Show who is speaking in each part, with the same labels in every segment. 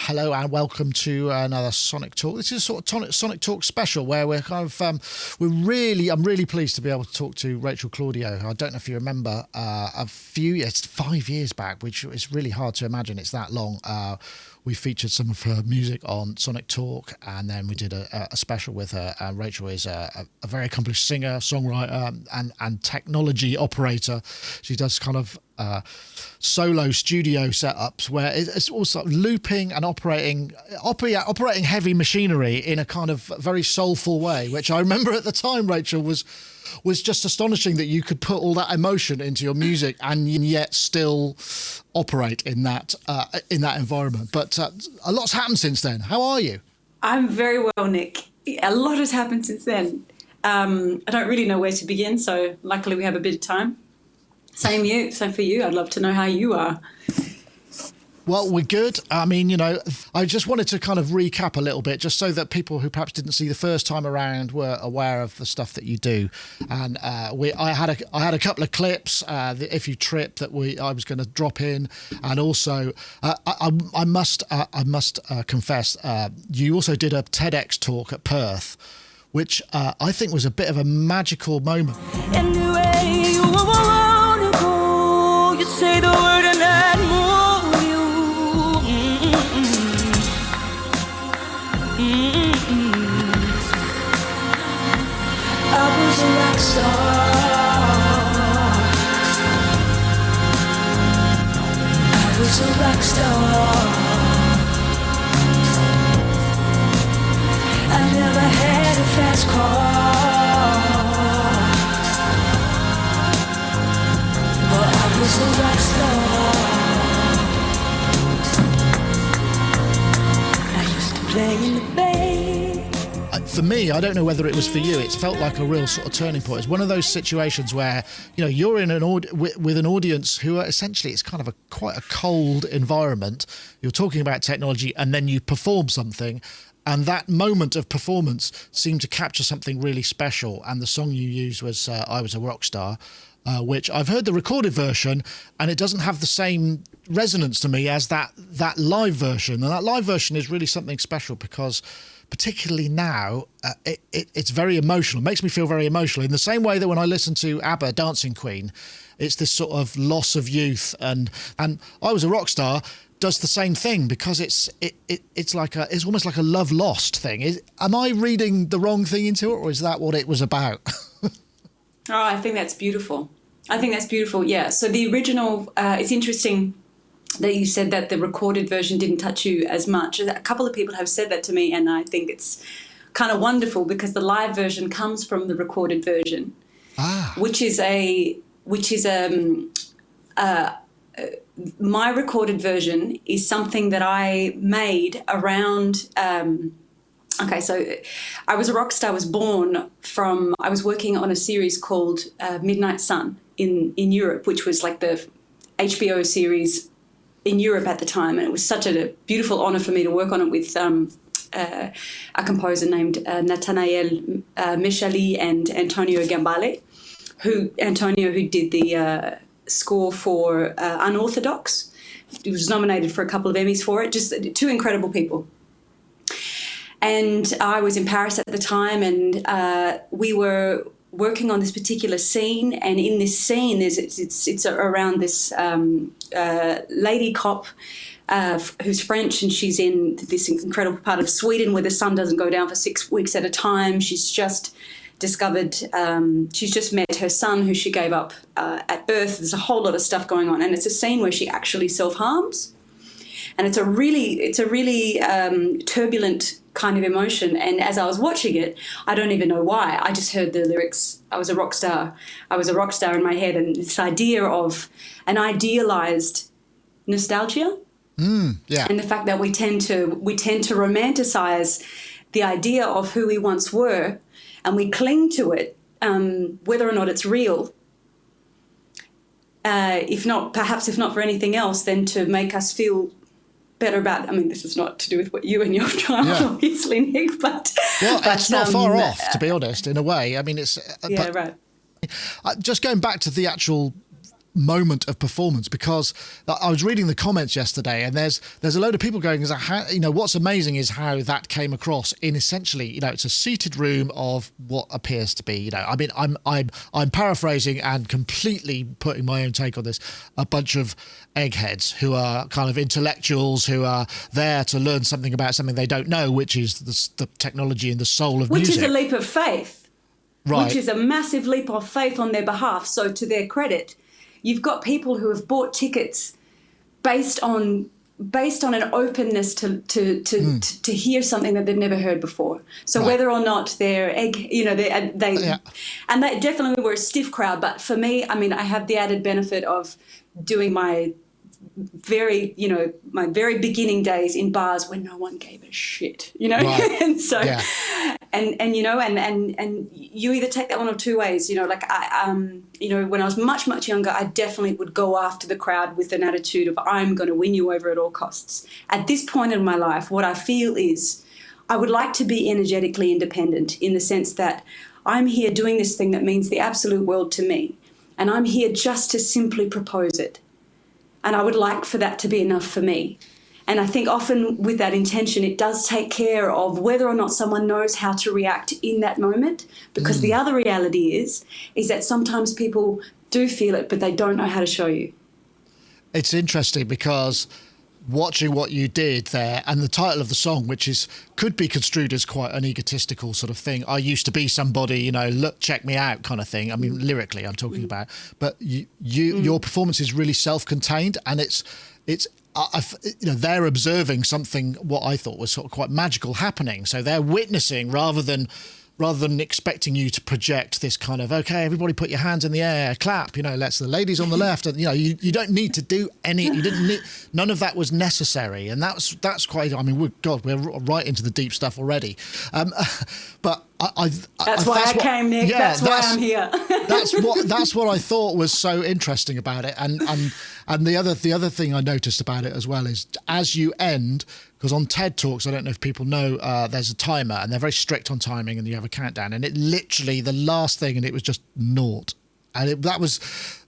Speaker 1: Hello and welcome to another Sonic Talk. This is sort of Sonic Talk special where we're kind of I'm really pleased to be able to talk to Rachel Claudio. I don't know if you remember it's 5 years back, which is really hard to imagine it's that long. We featured some of her music on Sonic Talk, and then we did a special with her. Rachel is a very accomplished singer, songwriter, and technology operator. She does kind of solo studio setups where it's also looping and operating heavy machinery in a kind of very soulful way, which I remember at the time, Rachel, was just astonishing that you could put all that emotion into your music and yet still operate in that environment. But a lot's happened since then. How are you?
Speaker 2: I'm very well, Nick. A lot has happened since then. I don't really know where to begin, so luckily we have a bit of time. Same for you. I'd love to know how you are.
Speaker 1: Well, we're good. I mean, I just wanted to kind of recap a little bit just so that people who perhaps didn't see the first time around were aware of the stuff that you do. And I had a couple of clips, If You Trip, that I was going to drop in. And also, I must confess, you also did a Tedx talk at Perth, which I think was a bit of a magical moment.
Speaker 3: Anyway, you wanna go, you'd say the word and I'd move you. I was a rock star. I was a rock star. I never had a fast car, but I was a rock star. I used to play in the bay.
Speaker 1: For me, I don't know whether it was for you, it felt like a real sort of turning point. It's one of those situations where, you're in with an audience who are essentially, it's kind of quite a cold environment. You're talking about technology and then you perform something. And that moment of performance seemed to capture something really special. And the song you used was I Was a Rockstar, which I've heard the recorded version, and it doesn't have the same resonance to me as that live version. And that live version is really something special because particularly now, it's very emotional. It makes me feel very emotional in the same way that when I listen to ABBA, Dancing Queen, it's this sort of loss of youth. And I Was a Rockstar does the same thing because it's almost like a love lost thing. Am I reading the wrong thing into it, or is that what it was about?
Speaker 2: I think that's beautiful. Yeah. So the original, it's interesting that you said that the recorded version didn't touch you as much. A couple of people have said that to me, and I think it's kind of wonderful because the live version comes from the recorded version, which is my recorded version is something that I made around. So I Was a Rockstar was born from. I was working on a series called Midnight Sun in Europe, which was like the HBO series in Europe at the time, and it was such a beautiful honor for me to work on it with a composer named Nathanael Meshali and Antonio Gambale, who did the score for Unorthodox. He was nominated for a couple of Emmys for it. Just two incredible people. And I was in Paris at the time, and we were working on this particular scene. And in this scene, it's around this lady cop who's French, and she's in this incredible part of Sweden where the sun doesn't go down for 6 weeks at a time. She's just discovered, she's just met her son who she gave up at birth. There's a whole lot of stuff going on, and it's a scene where she actually self-harms, and it's a really turbulent kind of emotion. And as I was watching it, I don't even know why, I just heard the lyrics, I was a rock star in my head, and this idea of an idealized nostalgia, and the fact that we tend to romanticize the idea of who we once were, and we cling to it, whether or not it's real. If not for anything else, then to make us feel better about. I mean, this is not to do with what you and your child, obviously, Nick. But
Speaker 1: it's not far off, to be honest, in a way. I mean, it's
Speaker 2: right.
Speaker 1: Just going back to the actual moment of performance, because I was reading the comments yesterday, and there's a load of people going, what's amazing is how that came across in essentially, it's a seated room of what appears to be, I mean, I'm paraphrasing and completely putting my own take on this, a bunch of eggheads who are kind of intellectuals who are there to learn something about something they don't know, which is the technology and the soul of music.
Speaker 2: Which is a leap of faith.
Speaker 1: Right.
Speaker 2: Which is a massive leap of faith on their behalf. So to their credit, you've got people who have bought tickets based on an openness to hear something that they've never heard before. So whether or not they're and they definitely were a stiff crowd. But for me, I mean, I have the added benefit of doing my very beginning days in bars when no one gave a shit,
Speaker 1: Right.
Speaker 2: and so and you either take that one or two ways, like when I was much younger, I definitely would go after the crowd with an attitude of I'm going to win you over at all costs. At this point in my life, what I feel is I would like to be energetically independent, in the sense that I'm here doing this thing that means the absolute world to me, and I'm here just to simply propose it. And I would like for that to be enough for me. And I think often with that intention, it does take care of whether or not someone knows how to react in that moment. Because the other reality is that sometimes people do feel it, but they don't know how to show you.
Speaker 1: It's interesting because watching what you did there, and the title of the song, which could be construed as quite an egotistical sort of thing. I used to be somebody, look, check me out kind of thing. I mean, lyrically, I'm talking about, but your performance is really self-contained, and they're observing something, what I thought was sort of quite magical happening. So they're witnessing rather than expecting you to project this kind of, okay, everybody put your hands in the air, clap, let's the ladies on the left. And, you don't need to do none of that was necessary. And that's quite, I mean, we're right into the deep stuff already. But
Speaker 2: that's why I came, Nick. Yeah, that's why I'm here.
Speaker 1: that's what I thought was so interesting about it. And the other thing I noticed about it as well is as you end, because on TED Talks, I don't know if people know, there's a timer, and they're very strict on timing, and you have a countdown, and it literally, the last thing, and it was just naught. And that was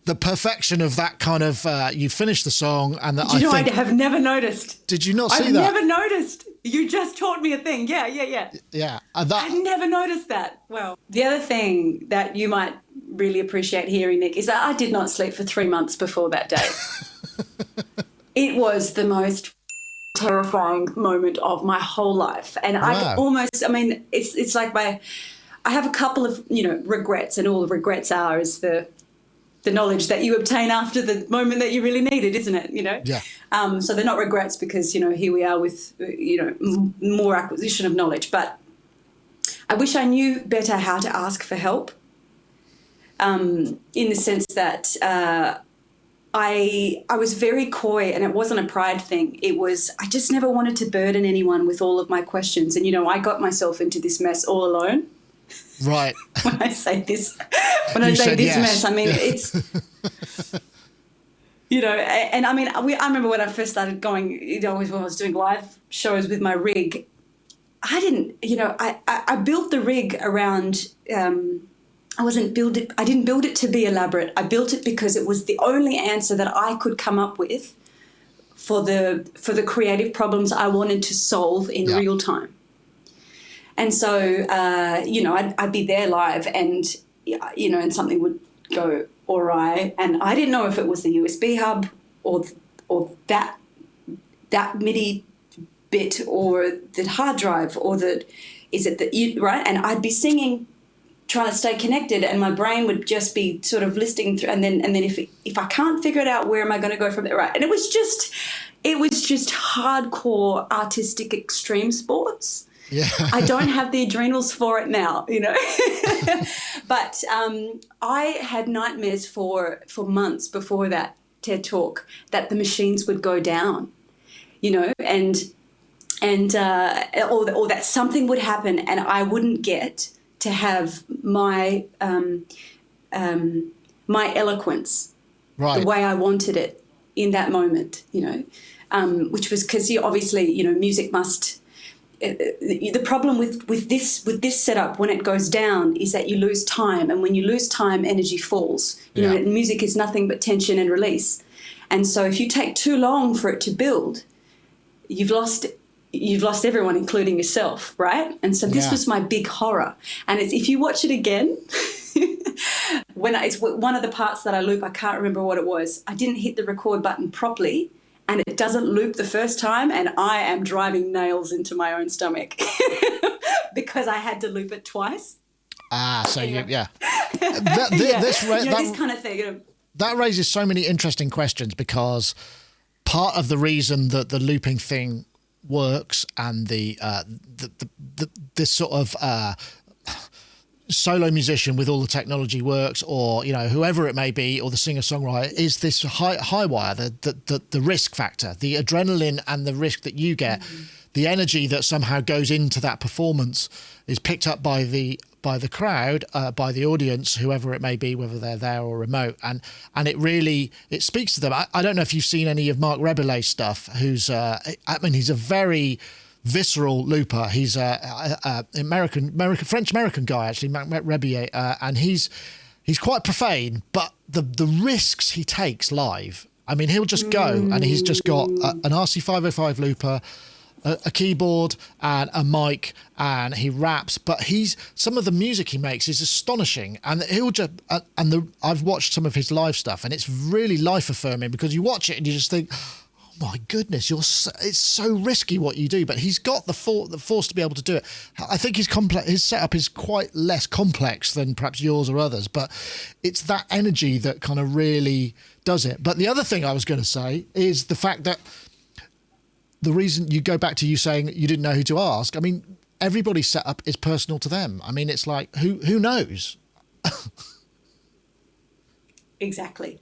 Speaker 1: the perfection of that kind of, you finish the song, and
Speaker 2: I have never noticed.
Speaker 1: Did you not see
Speaker 2: I've
Speaker 1: that?
Speaker 2: I've never noticed. You just taught me a thing. Yeah.
Speaker 1: Yeah.
Speaker 2: I've never noticed that. Well, the other thing that you might really appreciate hearing, Nick, is that I did not sleep for 3 months before that day. It was the most terrifying moment of my whole life. And wow. It's like I have a couple of, regrets, and all the regrets are is the knowledge that you obtain after the moment that you really need it, isn't it?
Speaker 1: Yeah.
Speaker 2: So they're not regrets because, here we are with, more acquisition of knowledge. But I wish I knew better how to ask for help, in the sense that I was very coy, and it wasn't a pride thing. It was, I just never wanted to burden anyone with all of my questions. And, I got myself into this mess all alone.
Speaker 1: Right.
Speaker 2: When I say this mess, I mean, it's, and I mean, I remember when I first started going, when I was doing live shows with my rig, I didn't, I built the rig around, I didn't build it to be elaborate. I built it because it was the only answer that I could come up with for the creative problems I wanted to solve in real time. And so, I'd be there live, and, and something would go awry, and I didn't know if it was the USB hub or that MIDI bit, or the hard drive, or right? And I'd be singing, trying to stay connected, and my brain would just be sort of listing through, and then if I can't figure it out, where am I going to go from there? Right? And it was just hardcore artistic extreme sports.
Speaker 1: Yeah.
Speaker 2: I don't have the adrenals for it now, But I had nightmares for months before that TED Talk that the machines would go down, or that something would happen and I wouldn't get to have my my eloquence,
Speaker 1: right,
Speaker 2: the way I wanted it in that moment, which was because obviously, music must. the problem with this setup when it goes down is that you lose time, and when you lose time, energy falls. You know, music is nothing but tension and release, and so if you take too long for it to build, you've lost everyone, including yourself, right? And so this was my big horror. And if you watch it again, it's one of the parts that I loop, I can't remember what it was. I didn't hit the record button properly, and it doesn't loop the first time, and I am driving nails into my own stomach because I had to loop it twice.
Speaker 1: So
Speaker 2: this kind of thing. You know.
Speaker 1: That raises so many interesting questions, because part of the reason that the looping thing works and this sort of solo musician with all the technology works, or whoever it may be, or the singer-songwriter, is this high wire, the risk factor, the adrenaline and the risk that you get, the energy that somehow goes into that performance is picked up by the crowd, by the audience, whoever it may be, whether they're there or remote, and it speaks to them. I don't know if you've seen any of Mark Rebillet's stuff, who's he's a very visceral looper. He's a French-American guy, actually, Mark Rebillet, and he's quite profane, but the risks he takes live, I mean, he'll just go, and he's just got an RC505 looper, a keyboard and a mic, and he raps, but some of the music he makes is astonishing, and I've watched some of his live stuff, and it's really life affirming, because you watch it and you just think, oh my goodness, it's so risky what you do, but he's got the force to be able to do it. I think his setup is quite less complex than perhaps yours or others, but it's that energy that kind of really does it. But the other thing I was going to say is the fact that the reason you go back to you saying you didn't know who to ask. I mean, everybody's setup is personal to them. I mean, it's like, who knows?
Speaker 2: Exactly.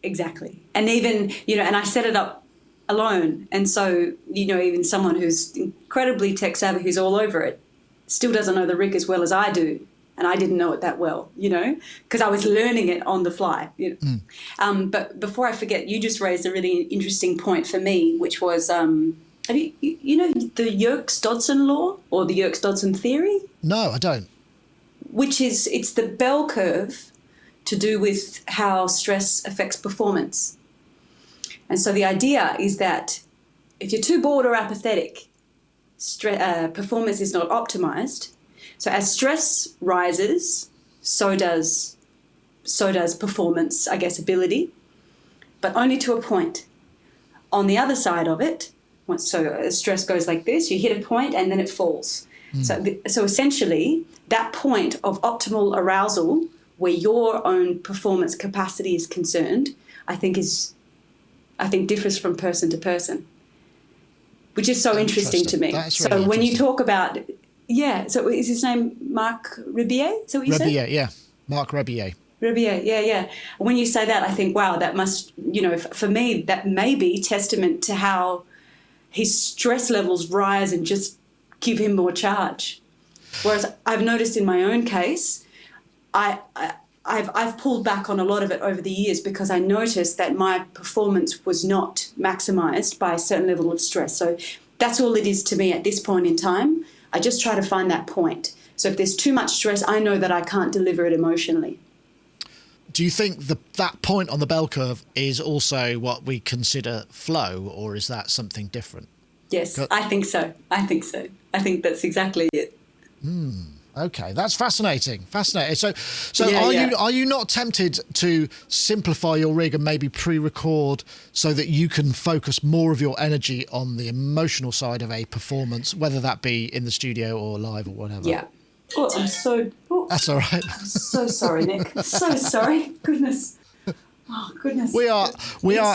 Speaker 2: And even, and I set it up alone. And so, even someone who's incredibly tech savvy, who's all over it, still doesn't know the rig as well as I do. And I didn't know it that well, because I was learning it on the fly. But before I forget, you just raised a really interesting point for me, which was, the Yerkes-Dodson law, or the Yerkes-Dodson theory?
Speaker 1: No, I don't.
Speaker 2: It's the bell curve to do with how stress affects performance. And so the idea is that if you're too bored or apathetic, performance is not optimized. So as stress rises, so does performance, I guess, ability, but only to a point. On the other side of it, so as stress goes like this, you hit a point and then it falls. So essentially, that point of optimal arousal, where your own performance capacity is concerned, I think differs from person to person, which is so interesting to me.
Speaker 1: That's
Speaker 2: so
Speaker 1: really
Speaker 2: when you talk about... Yeah, so is his name Mark Rebillet? Is that what you said?
Speaker 1: Rebillet, yeah. Mark Rebillet.
Speaker 2: Rebillet, yeah. When you say that, I think, wow, that must, for me, that may be testament to how his stress levels rise and just give him more charge. Whereas I've noticed in my own case, I've pulled back on a lot of it over the years, because I noticed that my performance was not maximised by a certain level of stress. So that's all it is to me at this point in time. I just try to find that point. So if there's too much stress, I know that I can't deliver it emotionally.
Speaker 1: Do you think that point on the bell curve is also what we consider flow, or is that something different?
Speaker 2: Yes, I think so. I think that's exactly it.
Speaker 1: Okay, that's fascinating. So are you not tempted to simplify your rig and maybe pre-record so that you can focus more of your energy on the emotional side of a performance, whether that be in the studio or live or whatever?
Speaker 2: Yeah. Oh,
Speaker 1: That's all right.
Speaker 2: I'm so sorry, Nick. So sorry. Goodness. Oh, goodness.
Speaker 1: We are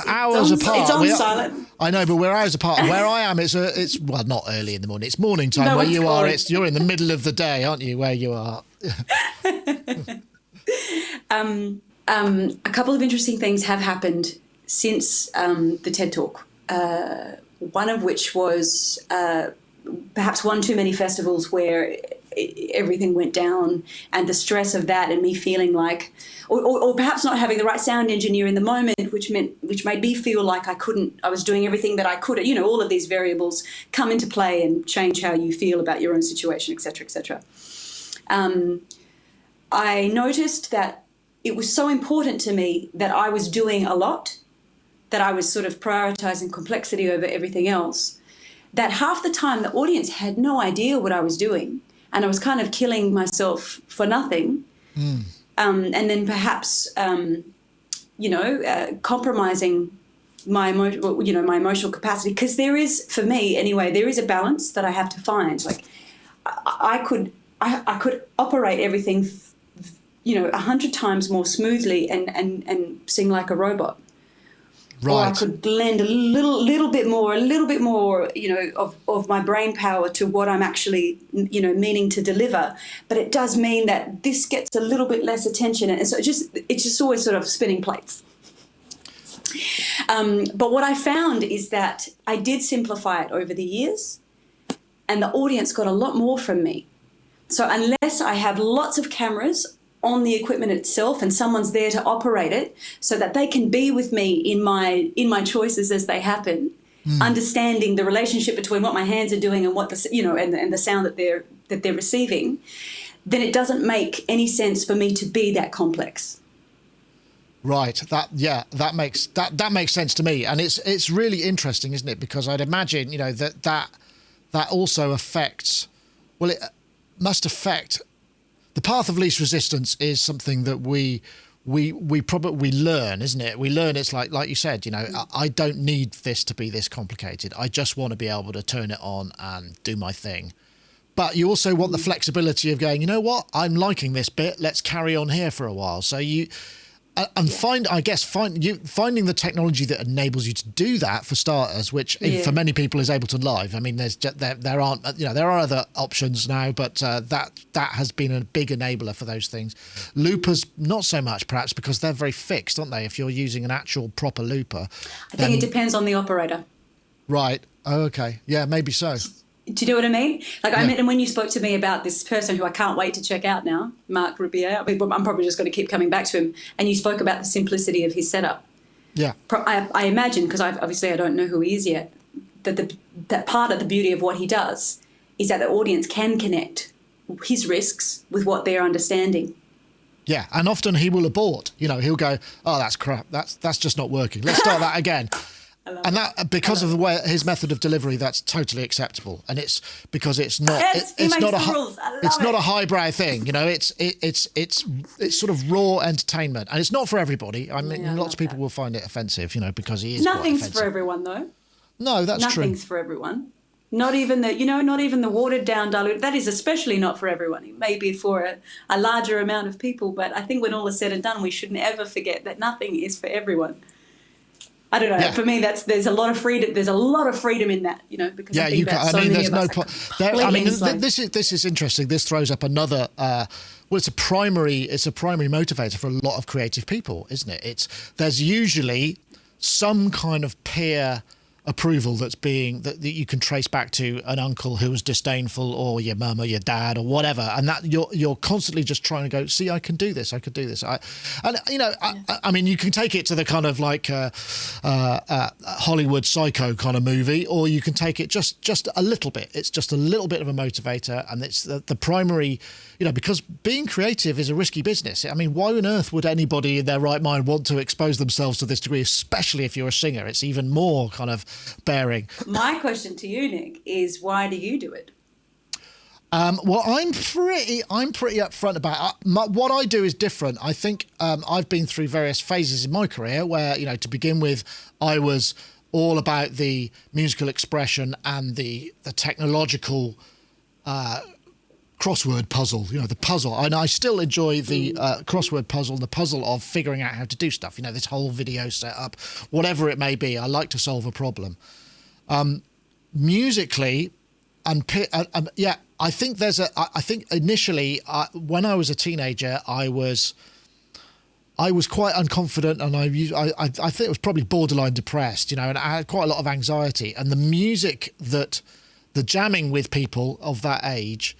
Speaker 1: hours apart.
Speaker 2: It's on silent.
Speaker 1: I know, but we're hours apart. Where I am, it's not early in the morning. It's morning time.
Speaker 2: No,
Speaker 1: where you are, you're in the middle of the day, aren't you? Where you are.
Speaker 2: A couple of interesting things have happened since the TED Talk. One of which was perhaps one too many festivals where everything went down, and the stress of that, and me feeling like, or perhaps not having the right sound engineer in the moment, which made me feel like I was doing everything that I could. You know, all of these variables come into play and change how you feel about your own situation, etc., etc. I noticed that it was so important to me that I was doing a lot, that I was sort of prioritizing complexity over everything else, that half the time the audience had no idea what I was doing, and I was kind of killing myself for nothing. And then perhaps, compromising my emotional capacity, because there is, for me anyway, there is a balance that I have to find. Like I could operate everything, 100 times more smoothly and sing like a robot. Right. Or I could lend a little bit more, of my brain power to what I'm actually, meaning to deliver. But it does mean that this gets a little bit less attention, and so it's just always sort of spinning plates. But what I found is that I did simplify it over the years, and the audience got a lot more from me. So unless I have lots of cameras on the equipment itself and someone's there to operate it so that they can be with me in my choices as they happen, understanding the relationship between what my hands are doing and what and the sound that they're receiving, then it doesn't make any sense for me to be that complex.
Speaker 1: Right. That makes sense to me, and it's really interesting, isn't it? Because I'd imagine that also affects. Well, it must affect. The path of least resistance is something that we probably learn, isn't it? We learn it's like you said, I don't need this to be this complicated. I just want to be able to turn it on and do my thing. But you also want the flexibility of going, you know what? I'm liking this bit. Let's carry on here for a while. So finding the technology that enables you to do that, for starters, which for many people is Ableton Live. I mean, there are other options now, but that has been a big enabler for those things. Loopers, not so much, perhaps, because they're very fixed, aren't they? If you're using an actual proper looper,
Speaker 2: I think it depends on the operator. Right.
Speaker 1: Oh, okay. Yeah, maybe so.
Speaker 2: Do you know what I mean? I mean, and when you spoke to me about this person who I can't wait to check out now, Mark Rubier, I'm probably just going to keep coming back to him, and you spoke about the simplicity of his setup. Yeah. I imagine, because I don't know who he is yet, that part of the beauty of what he does is that the audience can connect his risks with what they're understanding.
Speaker 1: Yeah, and often he will abort. He'll go, oh, that's crap. That's just not working. Let's start that again. And that, because of the way his method of delivery, that's totally acceptable, and it's because it's not a highbrow thing, it's sort of raw entertainment, and it's not for everybody. I mean, lots of people will find it offensive, because he is.
Speaker 2: Nothing's for everyone, though.
Speaker 1: No, that's true.
Speaker 2: Nothing's for everyone. Not even the watered down dilute. That is especially not for everyone. It may be for a larger amount of people, but I think when all is said and done, we shouldn't ever forget that nothing is for everyone. I don't know. Yeah. For me, there's a lot of freedom. There's a lot of freedom in that, because I think that so many of us
Speaker 1: this is interesting. This throws up another. It's a primary motivator for a lot of creative people, isn't it? There's usually some kind of peer approval that you can trace back to an uncle who was disdainful, or your mum or your dad or whatever, and that you're constantly just trying to go, see, I can do this. I mean, you can take it to the kind of like Hollywood Psycho kind of movie, or you can take it just a little bit. It's just a little bit of a motivator, and it's the primary, because being creative is a risky business. I mean, why on earth would anybody in their right mind want to expose themselves to this degree, especially if you're a singer? It's even more kind of bearing.
Speaker 2: My question to you, Nick, is why do you do it?
Speaker 1: Well, I'm pretty upfront about it. What I do is different. I think I've been through various phases in my career where, to begin with, I was all about the musical expression and the technological crossword puzzle, the puzzle. And I still enjoy the crossword puzzle, the puzzle of figuring out how to do stuff, this whole video setup, whatever it may be. I like to solve a problem. Musically, I think I think initially, when I was a teenager, I was quite unconfident, and I think it was probably borderline depressed, and I had quite a lot of anxiety. And the music the jamming with people of that age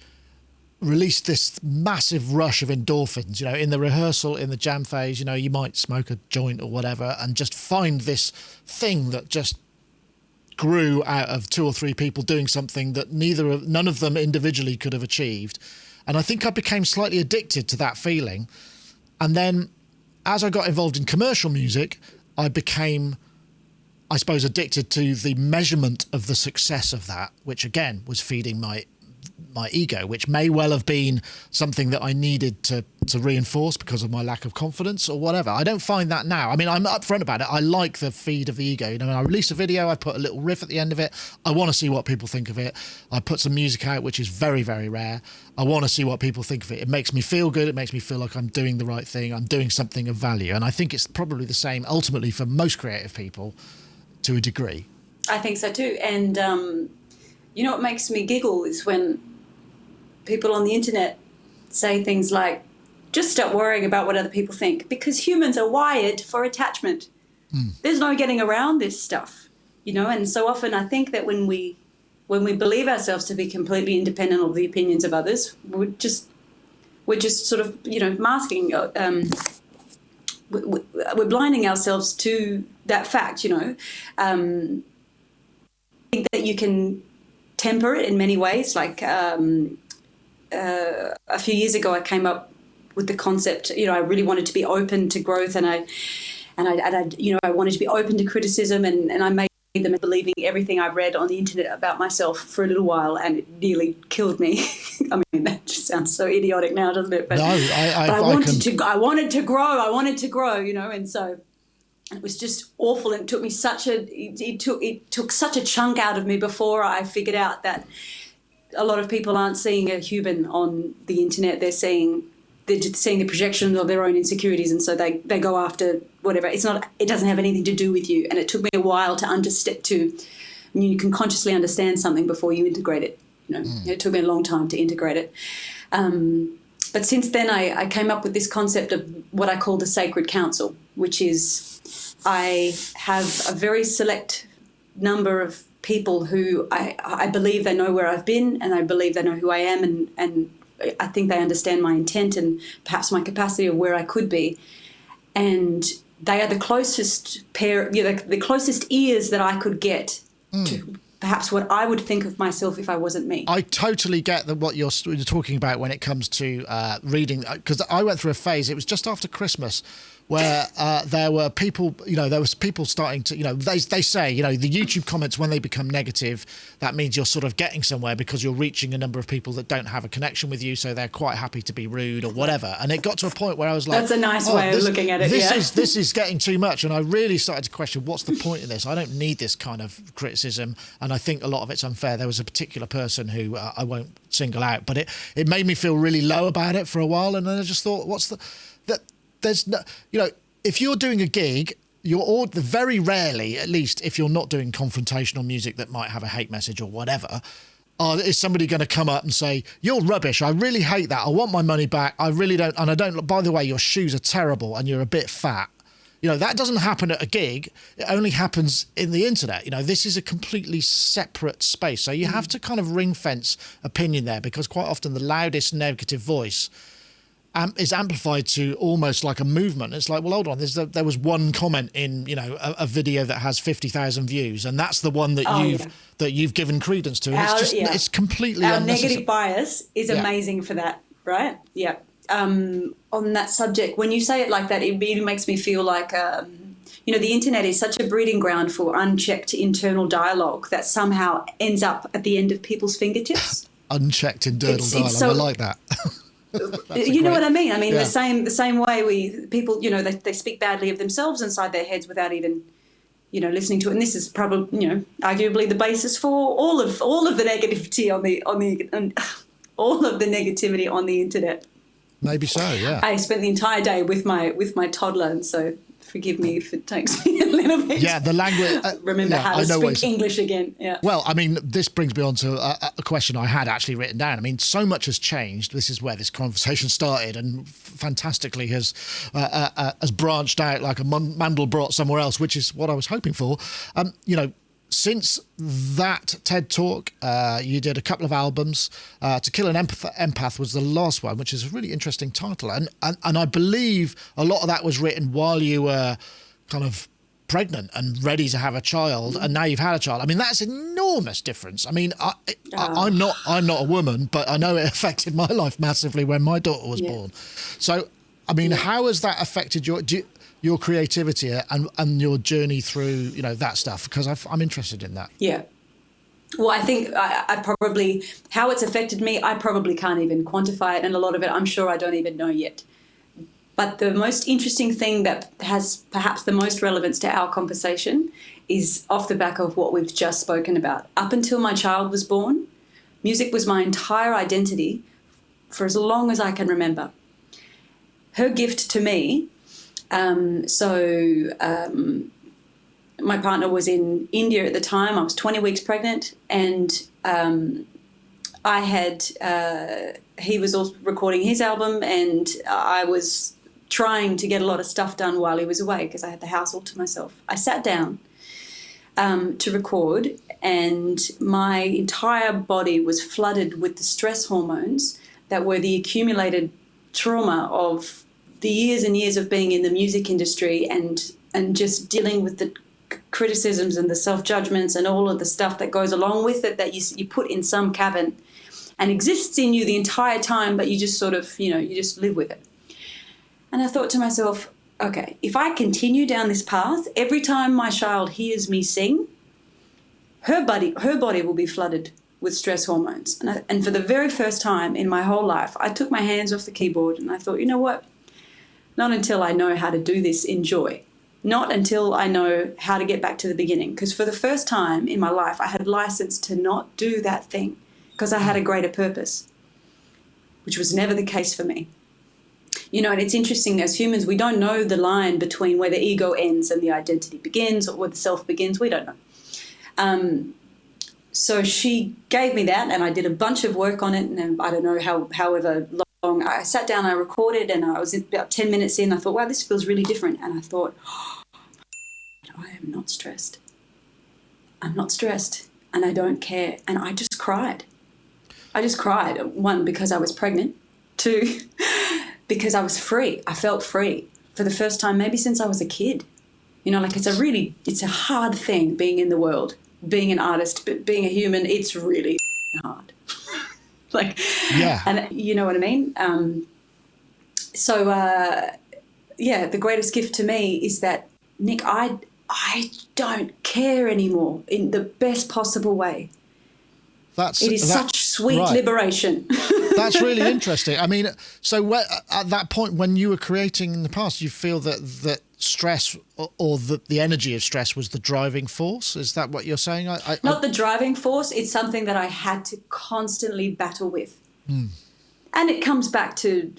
Speaker 1: release this massive rush of endorphins, you know, in the rehearsal, in the jam phase. You know, you might smoke a joint or whatever and just find this thing that just grew out of 2 or 3 people doing something that none of them individually could have achieved. And I think I became slightly addicted to that feeling. And then as I got involved in commercial music, I became, I suppose, addicted to the measurement of the success of that, which again was feeding my ego, which may well have been something that I needed to reinforce because of my lack of confidence or whatever. I don't find that now. I mean, I'm upfront about it. I like the feed of the ego. You know, when I release a video, I put a little riff at the end of it. I want to see what people think of it. I put some music out, which is very, very rare. I want to see what people think of it. It makes me feel good. It makes me feel like I'm doing the right thing. I'm doing something of value. And I think it's probably the same ultimately for most creative people to a degree.
Speaker 2: I think so too. And you know what makes me giggle is when people on the internet say things like, just stop worrying about what other people think, because humans are wired for attachment. There's no getting around this stuff, you know. And so often I think that when we believe ourselves to be completely independent of the opinions of others, we're just sort of, you know, masking, we're blinding ourselves to that fact, you know. I think that you can temper it in many ways. Like a few years ago, I came up with the concept, you know, I really wanted to be open to growth, and I you know, I wanted to be open to criticism, and I made them believing everything I read on the internet about myself for a little while, and it nearly killed me. I mean, that just sounds so idiotic now, doesn't it? But,
Speaker 1: no,
Speaker 2: I wanted to grow, you know, and so it was just awful. And it took me it took such a chunk out of me before I figured out that a lot of people aren't seeing a human on the internet. They're seeing the projections of their own insecurities, and so they go after whatever. It doesn't have anything to do with you. And it took me a while you can consciously understand something before you integrate it. You know, It took me a long time to integrate it. But since then, I came up with this concept of what I call the sacred council, which is I have a very select number of people who I believe they know where I've been, and I believe they know who I am, and I think they understand my intent and perhaps my capacity of where I could be. And they are the closest pair, you know, the closest ears that I could get to perhaps what I would think of myself if I wasn't me.
Speaker 1: I totally get what you're talking about when it comes to reading, because I went through a phase, it was just after Christmas, where there were people, you know, starting to, you know, they say, you know, the YouTube comments, when they become negative, that means you're sort of getting somewhere because you're reaching a number of people that don't have a connection with you, so they're quite happy to be rude or whatever. And it got to a point where I was like,
Speaker 2: that's a nice way of looking at it.
Speaker 1: This is getting too much. And I really started to question, what's the point in this? I don't need this kind of criticism. And I think a lot of it's unfair. There was a particular person who I won't single out, but it made me feel really low about it for a while. And then I just thought, there's no, you know, if you're doing a gig, you're very rarely, at least if you're not doing confrontational music that might have a hate message or whatever, is somebody going to come up and say, you're rubbish, I really hate that, I want my money back, I really don't, and I don't, by the way, your shoes are terrible and you're a bit fat. You know, that doesn't happen at a gig. It only happens in the internet. You know, this is a completely separate space. So you have to kind of ring fence opinion there, because quite often the loudest negative voice is amplified to almost like a movement. It's like, well, hold on, there was one comment in, you know, a video that has 50,000 views, and that's the one that you've given credence to. And it's completely
Speaker 2: our
Speaker 1: unnecessary.
Speaker 2: Negative bias is amazing for that, right? Yeah. On that subject, when you say it like that, it really makes me feel like, you know, the internet is such a breeding ground for unchecked internal dialogue that somehow ends up at the end of people's fingertips.
Speaker 1: Unchecked internal dialogue. I like that.
Speaker 2: You know what I mean? I mean, the same way people, you know, they speak badly of themselves inside their heads without even, you know, listening to it. And this is probably, you know, arguably the basis for all of the negativity all of the negativity on the internet.
Speaker 1: Maybe so, yeah.
Speaker 2: I spent the entire day with my toddler, and so forgive me if it takes me a little bit.
Speaker 1: Yeah, the language.
Speaker 2: Remember how to speak English again. Yeah.
Speaker 1: Well, I mean, this brings me on to a question I had actually written down. I mean, so much has changed. This is where this conversation started, and fantastically has branched out like a Mandelbrot somewhere else, which is what I was hoping for. You know, since that TED Talk, you did a couple of albums. To Kill an Empath was the last one, which is a really interesting title. And I believe a lot of that was written while you were kind of pregnant and ready to have a child, and now you've had a child. I mean, that's an enormous difference. I mean, I'm not a woman, but I know it affected my life massively when my daughter was born. So, I mean, how has that affected your creativity and your journey through, that stuff? Because I'm interested in that.
Speaker 2: Yeah. Well, I think I probably, how it's affected me, I probably can't even quantify it. And a lot of it, I'm sure I don't even know yet. But the most interesting thing that has perhaps the most relevance to our conversation is off the back of what we've just spoken about. Up until my child was born, music was my entire identity for as long as I can remember. Her gift to me, my partner was in India at the time. I was 20 weeks pregnant, and he was also recording his album, and I was trying to get a lot of stuff done while he was away because I had the house all to myself. I sat down to record, and my entire body was flooded with the stress hormones that were the accumulated trauma of the years and years of being in the music industry and just dealing with the criticisms and the self-judgments and all of the stuff that goes along with it that you put in some cabin and exists in you the entire time, but you just sort of, you just live with it. And I thought to myself, okay, if I continue down this path, every time my child hears me sing, her body will be flooded with stress hormones. And for the very first time in my whole life, I took my hands off the keyboard and I thought, you know what? Not until I know how to do this in joy. Not until I know how to get back to the beginning. Because for the first time in my life, I had license to not do that thing because I had a greater purpose, which was never the case for me. And it's interesting, as humans, we don't know the line between where the ego ends and the identity begins, or where the self begins. We don't know. So she gave me that, and I did a bunch of work on it, and I don't know however long. I sat down, I recorded, and I was about 10 minutes in. I thought, wow, this feels really different. And I thought, I am not stressed. I'm not stressed, and I don't care. And I just cried. One, because I was pregnant. Two, because I was free. I felt free for the first time, maybe since I was a kid. It's a hard thing being in the world, being an artist, but being a human, it's really hard. And you know what I mean? The greatest gift to me is that, Nick, I don't care anymore in the best possible way. It is such sweet liberation.
Speaker 1: That's really interesting. I mean, so at that point when you were creating in the past, you feel that stress or the energy of stress was the driving force? Is that what you're saying?
Speaker 2: Not the driving force. It's something that I had to constantly battle with. And it comes back to,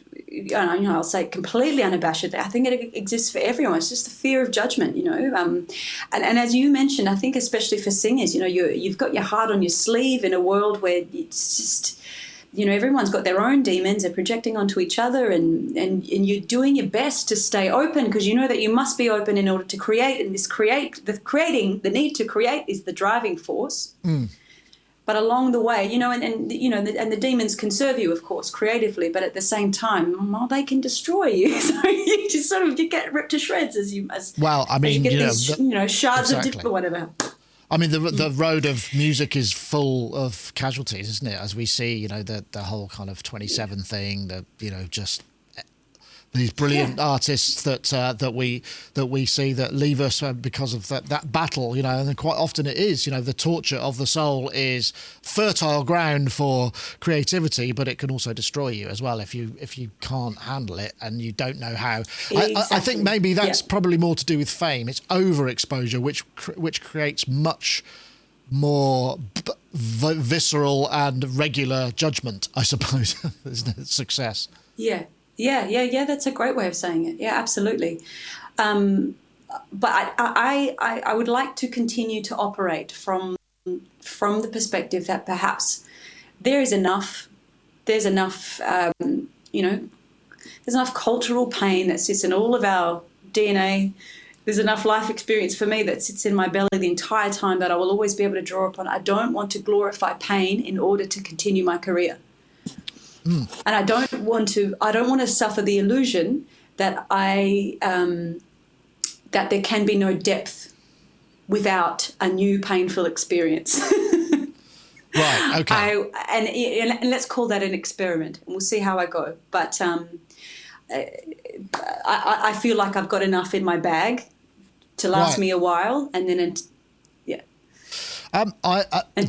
Speaker 2: I'll say completely unabashedly, I think it exists for everyone. It's just the fear of judgment, And as you mentioned, I think especially for singers, you've got your heart on your sleeve in a world where it's just, everyone's got their own demons. They're projecting onto each other, and you're doing your best to stay open because you know that you must be open in order to create. And the need to create is the driving force. But along the way, and the demons can serve you, of course, creatively, but at the same time, they can destroy you. So you just you get ripped to shreds as you get these, shards of dip or whatever.
Speaker 1: I mean, the road of music is full of casualties, isn't it? As we see, the whole kind of 27 thing, just these brilliant artists that we see that leave us because of that battle, and quite often it is, the torture of the soul is fertile ground for creativity, but it can also destroy you as well if you can't handle it and you don't know how. Exactly. I think maybe that's probably more to do with fame. It's overexposure, which creates much more visceral and regular judgment, I suppose, isn't it? Success.
Speaker 2: Yeah. Yeah, that's a great way of saying it. Yeah, absolutely. But I would like to continue to operate from the perspective that perhaps there's enough cultural pain that sits in all of our DNA There's enough life experience for me that sits in my belly the entire time that I will always be able to draw upon. I don't want to glorify pain in order to continue my career. And I don't want to suffer the illusion that that there can be no depth without a new painful experience.
Speaker 1: Right, okay.
Speaker 2: And let's call that an experiment, and we'll see how I go. But I feel like I've got enough in my bag to last me a while, and then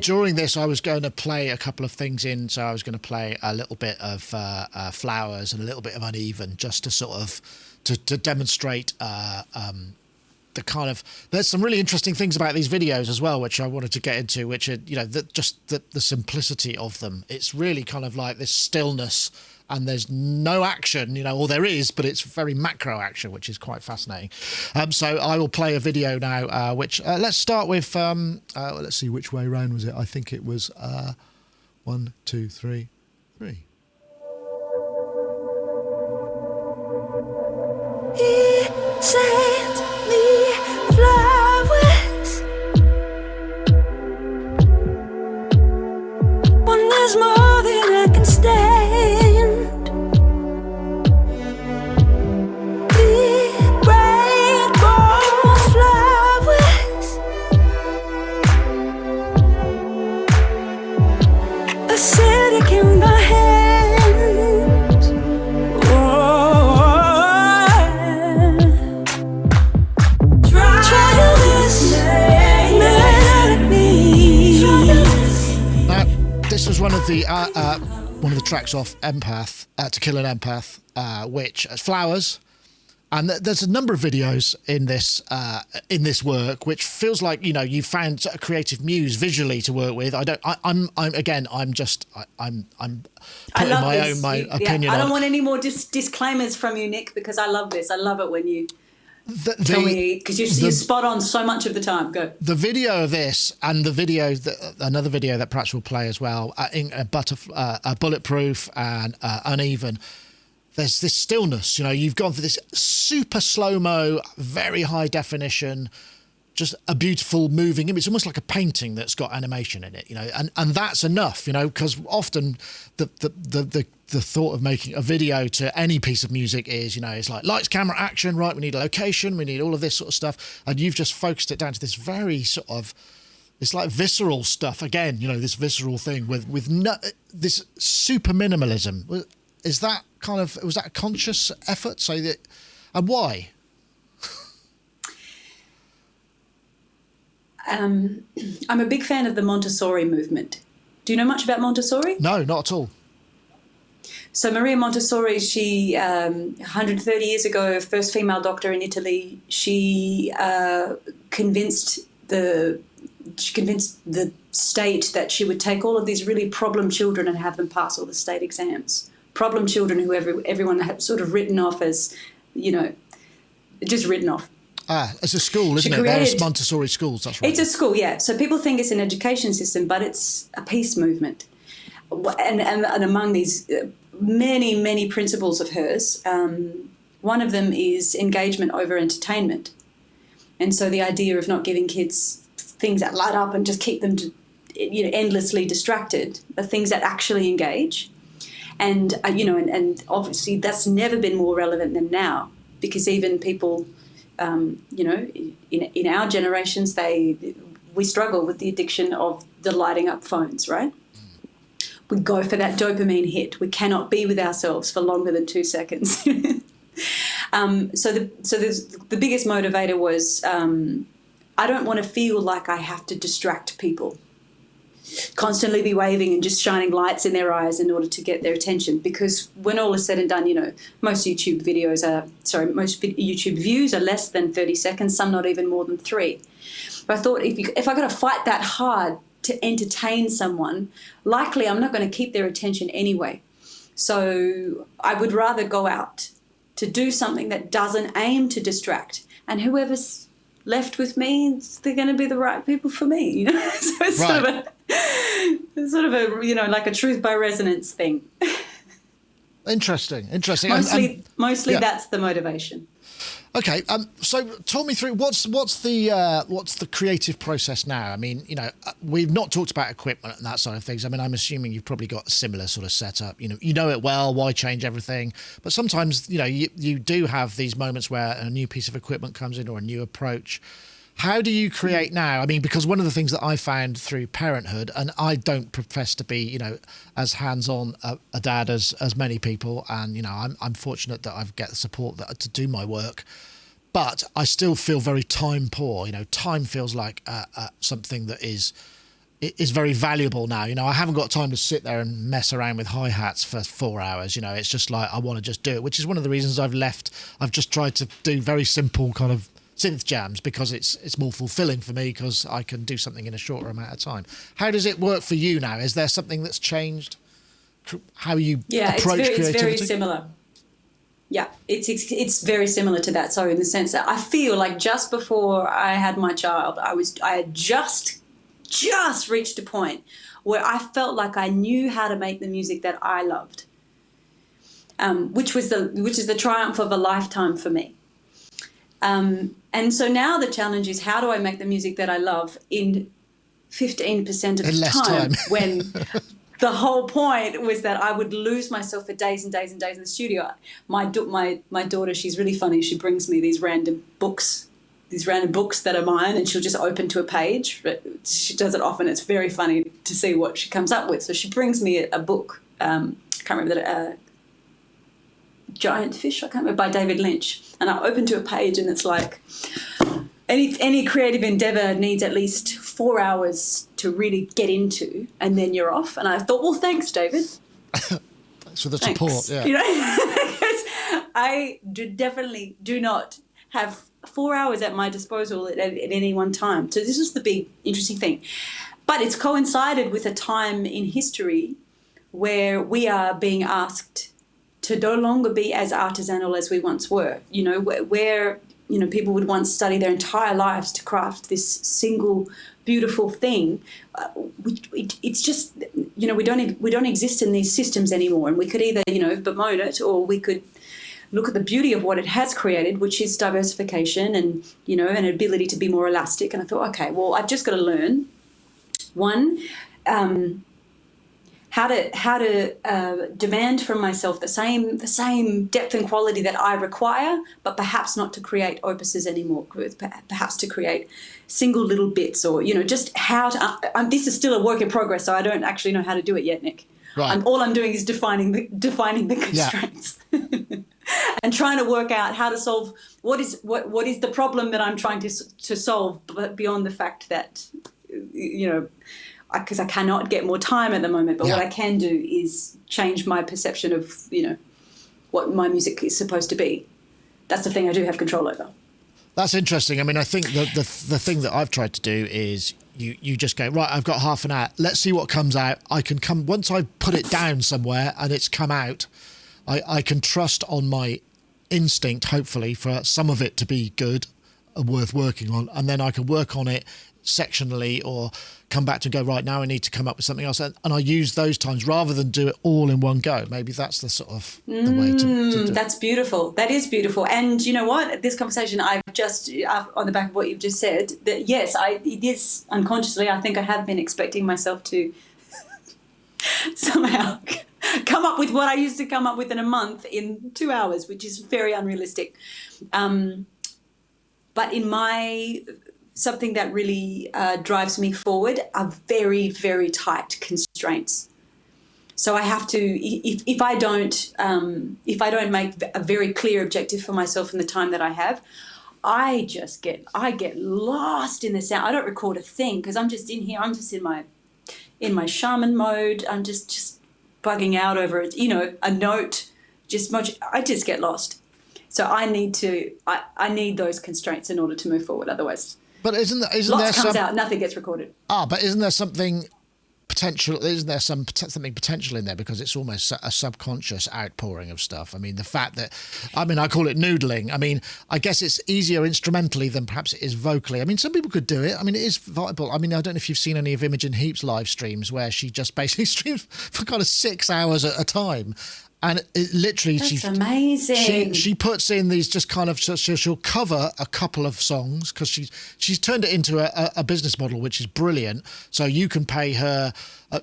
Speaker 1: during this, I was going to play a couple of things in. So I was going to play a little bit of Flowers and a little bit of Uneven, just to sort of to demonstrate the kind of. There's some really interesting things about these videos as well, which I wanted to get into, which are the simplicity of them. It's really kind of like this stillness. And there's no action, or there is, but it's very macro action, which is quite fascinating. So I will play a video now, which let's start with, let's see, which way round was it? I think it was 1, 2, 3, 3.
Speaker 3: He sent me flowers. One is more than I can stand. Acidic in my hands. Try this melody.
Speaker 1: Now, this was one of the tracks off Empath, To Kill an Empath, which Flowers. And there's a number of videos in this work, which feels like you found a creative muse visually to work with. I'm putting my opinion.
Speaker 2: I don't want any more disclaimers from you, Nick, because I love this. I love it when you tell me, because you're spot on so much of the time. Go.
Speaker 1: The video of this and the video another video that perhaps we'll play as well, Bulletproof and Uneven. There's this stillness, you've gone for this super slow-mo, very high definition, just a beautiful moving image. It's almost like a painting that's got animation in it, and that's enough, because often the thought of making a video to any piece of music is, it's like lights, camera, action, right? We need a location, we need all of this sort of stuff. And you've just focused it down to this very sort of, it's like visceral stuff again, this visceral thing with this super minimalism. Was that a conscious effort? And why?
Speaker 2: I'm a big fan of the Montessori movement. Do you know much about Montessori?
Speaker 1: No, not at all.
Speaker 2: So Maria Montessori, she 130 years ago, first female doctor in Italy. She convinced the state that she would take all of these really problem children and have them pass all the state exams. Problem children who everyone had sort of written off as, just written off.
Speaker 1: It's a school, isn't it? There's Montessori schools, that's right.
Speaker 2: It's a school, yeah. So people think it's an education system, but it's a peace movement. And among these many, many principles of hers, one of them is engagement over entertainment. And so the idea of not giving kids things that light up and just keep them endlessly distracted, but things that actually engage. And, and obviously that's never been more relevant than now, because even people, in our generations, we struggle with the addiction of the lighting up phones, right? We go for that dopamine hit. We cannot be with ourselves for longer than 2 seconds. So the biggest motivator was I don't want to feel like I have to distract people. Constantly be waving and just shining lights in their eyes in order to get their attention, because when all is said and done, most YouTube views are less than 30 seconds, some not even more than 3. But I thought if I got to fight that hard to entertain someone, likely I'm not going to keep their attention anyway. So I would rather go out to do something that doesn't aim to distract, and whoever's left with me, they're going to be the right people for me. So it's
Speaker 1: right.
Speaker 2: sort of a like a truth by resonance thing.
Speaker 1: Interesting.
Speaker 2: Mostly
Speaker 1: yeah.
Speaker 2: that's the motivation.
Speaker 1: Okay, so talk me through what's the creative process now? I mean, we've not talked about equipment and that side of things. I mean, I'm assuming you've probably got a similar sort of setup. You know it well. Why change everything? But sometimes, you do have these moments where a new piece of equipment comes in or a new approach. How do you create now? I mean, because one of the things that I found through parenthood, and I don't profess to be, as hands-on a dad as many people, and I'm fortunate that I get the support to do my work, but I still feel very time poor. Time feels like something that is very valuable now. I haven't got time to sit there and mess around with hi-hats for 4 hours. It's just like I want to just do it, which is one of the reasons I've just tried to do very simple kind of synth jams, because it's more fulfilling for me because I can do something in a shorter amount of time. How does it work for you now? Is there something that's changed? How you approach creativity?
Speaker 2: It's very similar. Yeah, it's very similar to that. So in the sense that I feel like just before I had my child, I had just reached a point where I felt like I knew how to make the music that I loved, which is the triumph of a lifetime for me. And so now the challenge is, how do I make the music that I love in 15% of the time when the whole point was that I would lose myself for days and days and days in the studio. My daughter, she's really funny. She brings me these random books that are mine, and she'll just open to a page. But she does it often. It's very funny to see what she comes up with. So she brings me a book. I can't remember that. Giant Fish, I can't remember, by David Lynch. And I open to a page and it's like, any creative endeavour needs at least 4 hours to really get into, and then you're off. And I thought, well, thanks, David.
Speaker 1: Thanks for the support. Yeah.
Speaker 2: I definitely do not have 4 hours at my disposal at any one time. So this is the big interesting thing. But it's coincided with a time in history where we are being asked to no longer be as artisanal as we once were, where people would once study their entire lives to craft this single beautiful thing. It's just, we don't exist in these systems anymore, and we could either, bemoan it, or we could look at the beauty of what it has created, which is diversification and, an ability to be more elastic. And I thought, okay, well, I've just got to learn, one, how to demand from myself the same depth and quality that I require, but perhaps not to create opuses anymore, perhaps to create single little bits, or just how to. This is still a work in progress, so I don't actually know how to do it yet, Nick.
Speaker 1: Right.
Speaker 2: All I'm doing is defining the constraints. Yeah. And trying to work out how to solve what is the problem that I'm trying to solve, but beyond the fact that because I cannot get more time at the moment, but what I can do is change my perception of, what my music is supposed to be. That's the thing I do have control over.
Speaker 1: That's interesting. I mean, I think the thing that I've tried to do is you just go, right, I've got half an hour. Let's see what comes out. Once I put it down somewhere and it's come out, I can trust on my instinct, hopefully, for some of it to be good and worth working on. And then I can work on it sectionally, or come back to go, right, now I need to come up with something else, and I use those times rather than do it all in one go. Maybe that's the sort of the way to do it.
Speaker 2: That's beautiful. That is beautiful. And you know what, this conversation, I've just on the back of what you've just said, that yes, it is unconsciously, I think I have been expecting myself to somehow come up with what I used to come up with in a month in 2 hours, which is very unrealistic. But in my something that really drives me forward are very, very tight constraints. So I have to, if I don't make a very clear objective for myself in the time that I have, I get lost in the sound. I don't record a thing because I'm just in here. I'm just in my shaman mode. I'm just bugging out over it. A note, I just get lost. So I need those constraints in order to move forward. Otherwise.
Speaker 1: But isn't there
Speaker 2: comes out, nothing gets recorded.
Speaker 1: But isn't there something potential? Isn't there something potential in there, because it's almost a subconscious outpouring of stuff? I mean, the fact that, I call it noodling. I mean, I guess it's easier instrumentally than perhaps it is vocally. I mean, some people could do it. I mean, it is viable. I mean, I don't know if you've seen any of Imogen Heap's live streams where she just basically streams for kind of 6 hours at a time. And it literally,
Speaker 2: That's amazing.
Speaker 1: She puts in these just kind of, she'll cover a couple of songs because she's turned it into a business model, which is brilliant. So you can pay her,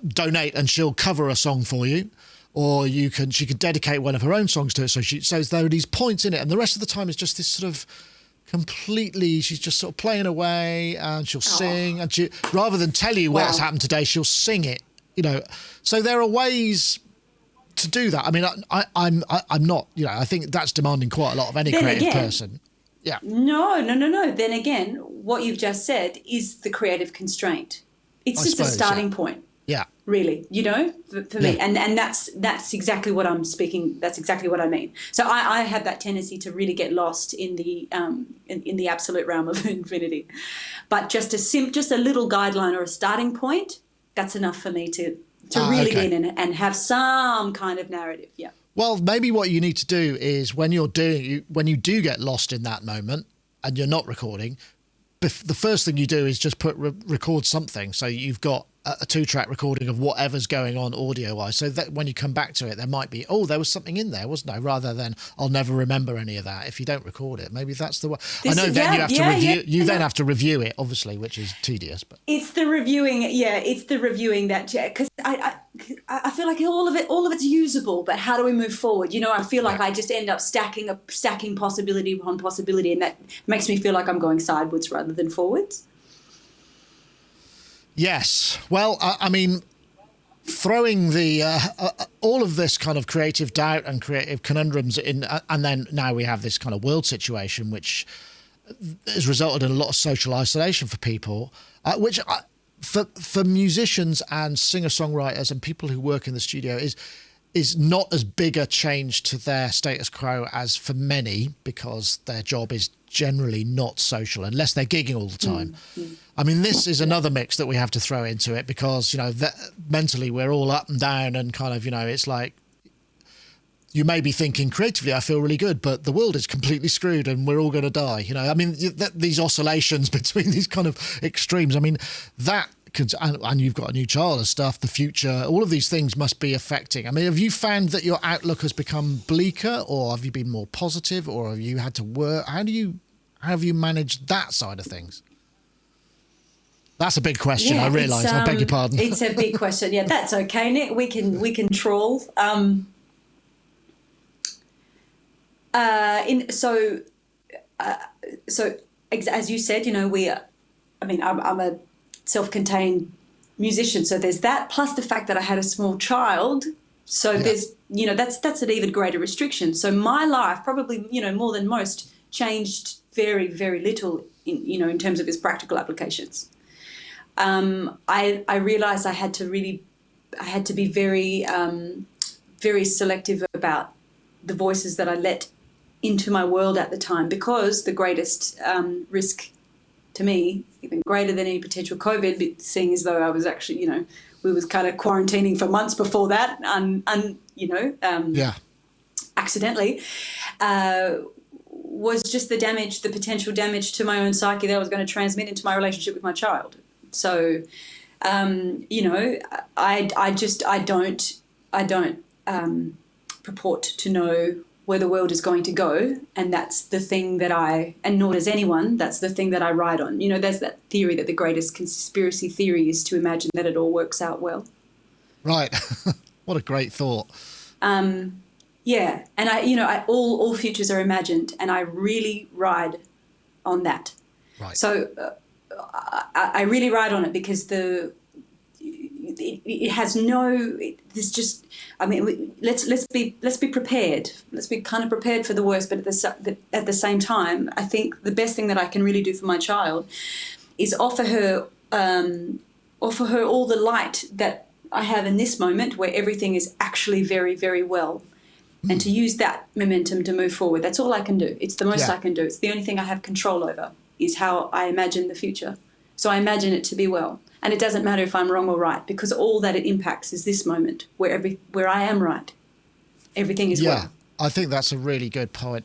Speaker 1: donate, and she'll cover a song for you. Or she could dedicate one of her own songs to it. So there are these points in it, and the rest of the time is just this sort of completely, she's just sort of playing away, and she'll sing, and she, rather than tell you what's happened today, she'll sing it, you know. So there are ways to do that. I mean, I'm not, you know, I think that's demanding quite a lot of any creative person. Yeah.
Speaker 2: No. Then again, what you've just said is the creative constraint. It's just a starting point.
Speaker 1: Yeah.
Speaker 2: Really, you know, for me. And that's exactly what I'm speaking. That's exactly what I mean. So I have that tendency to really get lost in the in the absolute realm of infinity. But just a little guideline or a starting point, that's enough for me to really get in and have some kind of narrative. Yeah.
Speaker 1: Well, maybe what you need to do is when you do get lost in that moment and you're not recording, the first thing you do is just record something. So you've got a 2-track recording of whatever's going on audio-wise, so that when you come back to it, there might be, there was something in there, wasn't there? Rather than, I'll never remember any of that if you don't record it. Maybe that's the way. I know then you have to review. You then have to review it, obviously, which is tedious. But
Speaker 2: it's the reviewing. Yeah, it's the reviewing that, because I feel like all of it's usable, but how do we move forward? You know, I feel like I just end up stacking possibility upon possibility, and that makes me feel like I'm going sideways rather than forwards. Yes.
Speaker 1: Well, I mean, throwing the all of this kind of creative doubt and creative conundrums in, and then now we have this kind of world situation, which has resulted in a lot of social isolation for people, which for musicians and singer-songwriters and people who work in the studio is not as big a change to their status quo as for many, because their job is generally not social unless they're gigging all the time. Mm-hmm. I mean, this is another mix that we have to throw into it because, you know, mentally we're all up and down and kind of, you know, it's like you may be thinking creatively, I feel really good, but the world is completely screwed and we're all going to die. You know, I mean, these oscillations between these kind of extremes, I mean, that and you've got a new child and stuff, the future, all of these things must be affecting. I mean, have you found that your outlook has become bleaker, or have you been more positive, or have you had to work? How have you managed that side of things? That's a big question. I realise. I beg your pardon.
Speaker 2: It's a big question. Yeah, that's okay, Nick. We can trawl. So as you said, you know, I'm a self-contained musician, so there's that, plus the fact that I had a small child, so there's, you know, that's an even greater restriction. So my life probably, you know, more than most, changed very, very little in terms of its practical applications. I realized I had to be very very selective about the voices that I let into my world at the time, because the greatest risk to me, even greater than any potential COVID, seeing as though I was actually, you know, we was kind of quarantining for months before that, accidentally, was just the potential damage to my own psyche that I was going to transmit into my relationship with my child. So, you know, I don't purport to know where the world is going to go, and that's the thing that and nor does anyone, that's the thing that I ride on. You know, there's that theory that the greatest conspiracy theory is to imagine that it all works out well.
Speaker 1: Right. What a great thought.
Speaker 2: Yeah, and all futures are imagined, and I really ride on that.
Speaker 1: Right.
Speaker 2: So I really ride on it because it has no. There's just. I mean, let's be prepared. Let's be kind of prepared for the worst, but at the same time, I think the best thing that I can really do for my child is offer her all the light that I have in this moment, where everything is actually very, very well, and to use that momentum to move forward. That's all I can do. It's the most I can do. It's the only thing I have control over, is how I imagine the future. So I imagine it to be well. And it doesn't matter if I'm wrong or right, because all that it impacts is this moment where I am right. Everything is well.
Speaker 1: I think that's a really good point.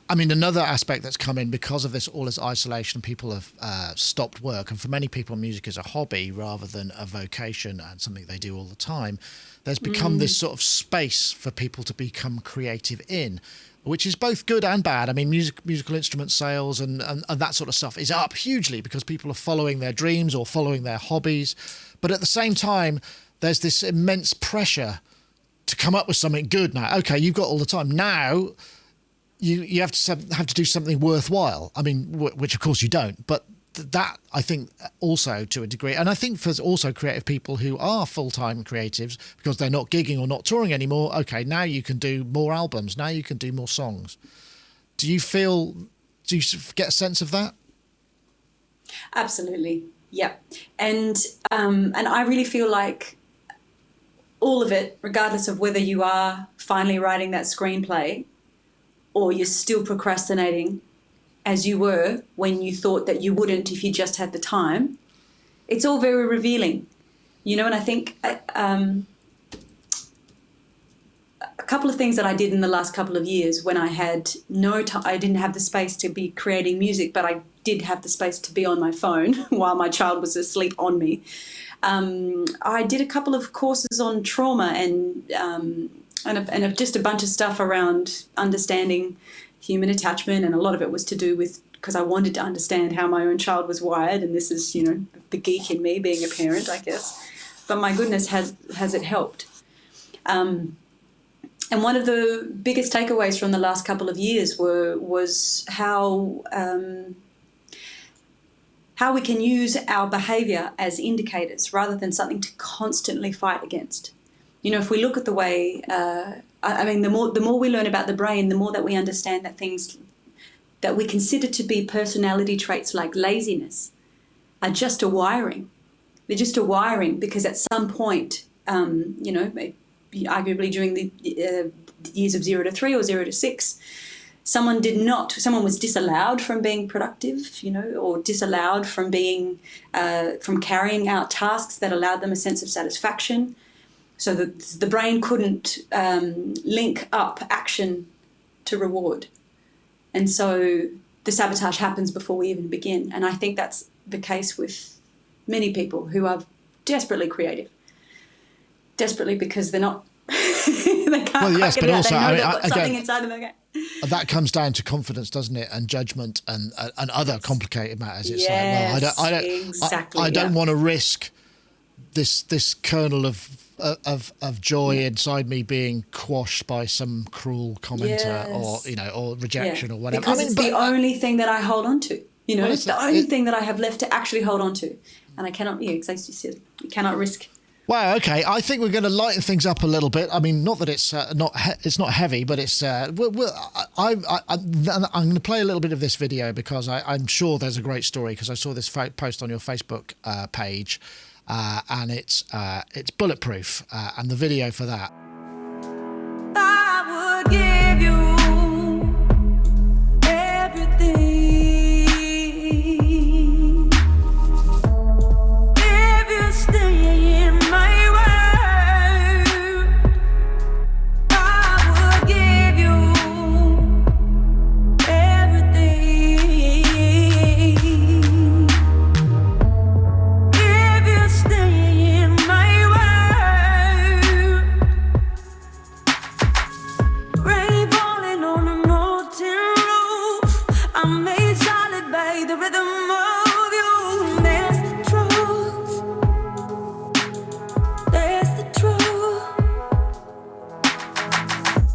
Speaker 1: I mean, another aspect that's come in because of all this isolation, people have stopped work. And for many people, music is a hobby rather than a vocation and something they do all the time. There's become this sort of space for people to become creative in, which is both good and bad. I mean, musical instrument sales and that sort of stuff is up hugely because people are following their dreams or following their hobbies. But at the same time, there's this immense pressure to come up with something good now. Okay, you've got all the time. Now you have to do something worthwhile. I mean, which of course you don't, but that I think also to a degree, and I think for also creative people who are full-time creatives because they're not gigging or not touring anymore. Okay, now you can do more albums. Now you can do more songs. Do you get a sense of that?
Speaker 2: Absolutely. Yeah. And I really feel like all of it, regardless of whether you are finally writing that screenplay or you're still procrastinating as you were when you thought that you wouldn't if you just had the time, it's all very revealing, you know. And I think a couple of things that I did in the last couple of years when I had no time, I didn't have the space to be creating music, but I did have the space to be on my phone while my child was asleep on me. I did a couple of courses on trauma and just a bunch of stuff around understanding human attachment, and a lot of it was to do with because I wanted to understand how my own child was wired, and this is, you know, the geek in me being a parent, I guess. But my goodness, has it helped? And one of the biggest takeaways from the last couple of years was how we can use our behaviour as indicators rather than something to constantly fight against. You know, if we look at the way, the more we learn about the brain, the more that we understand that things that we consider to be personality traits like laziness are just a wiring. They're just a wiring because at some point, arguably during the years of 0 to 3 or 0 to 6, someone was disallowed from being productive, you know, or disallowed from from carrying out tasks that allowed them a sense of satisfaction. So the brain couldn't link up action to reward. And so the sabotage happens before we even begin. And I think that's the case with many people who are desperately creative. Desperately because they're not, they can't
Speaker 1: well, yes,
Speaker 2: but
Speaker 1: also,
Speaker 2: they know
Speaker 1: I
Speaker 2: they've got something
Speaker 1: again,
Speaker 2: inside of them.
Speaker 1: That comes down to confidence, doesn't it? And judgment and other complicated matters. It's
Speaker 2: yes,
Speaker 1: like, well, I don't want to risk this kernel of joy inside me being quashed by some cruel commenter or rejection or whatever.
Speaker 2: Because it's the only thing that I hold on to. You know,
Speaker 1: well,
Speaker 2: it's the only thing that I have left to actually hold on to. And I cannot, exactly, you cannot risk.
Speaker 1: Wow. Okay. I think we're going to lighten things up a little bit. I mean, not that it's not heavy, but it's. I'm going to play a little bit of this video because I'm sure there's a great story because I saw this post on your Facebook page, and it's Bulletproof, and the video for that.
Speaker 3: I would give you everything. If you stay in my world, I would give you everything. If you stay in my world, rain falling on a molten roof, I'm made solid by the rhythm of you. There's the truth. There's the truth.